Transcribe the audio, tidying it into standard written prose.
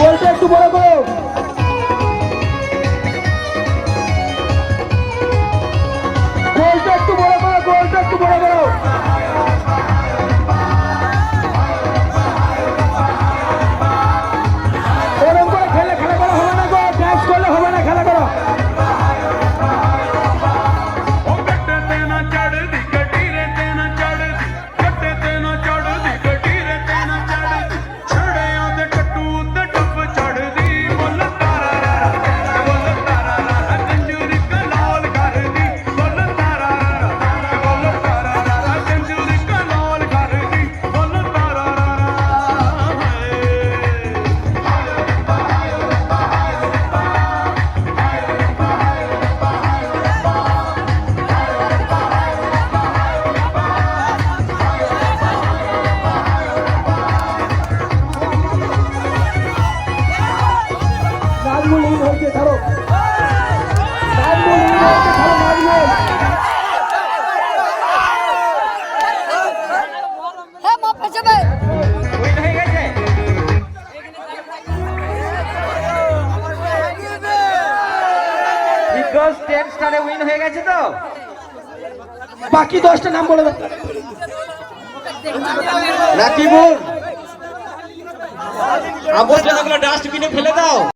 গোলটা একটু বড় করো। গোলটা একটু বড় করো, গোলটা একটু বড় করো। এরকম করে খেলা করা হবে না গো, ড্যান্স করলে হবে না, খেলা করো। নাজমুল ইন হয়েছে, ধরো নাজমুল ইন হয়েছে, ধরো নাজমুল। হ্যাঁ মাপ পেছে ভাই উইন হয়ে গেছে। বিগ বস 10 স্টারে উইন হয়ে গেছে তো। বাকি 10টা নাম বলে দাও। রাকিবুল আবর্জনাগুলো ডাস্টবিনে ফেলে দাও।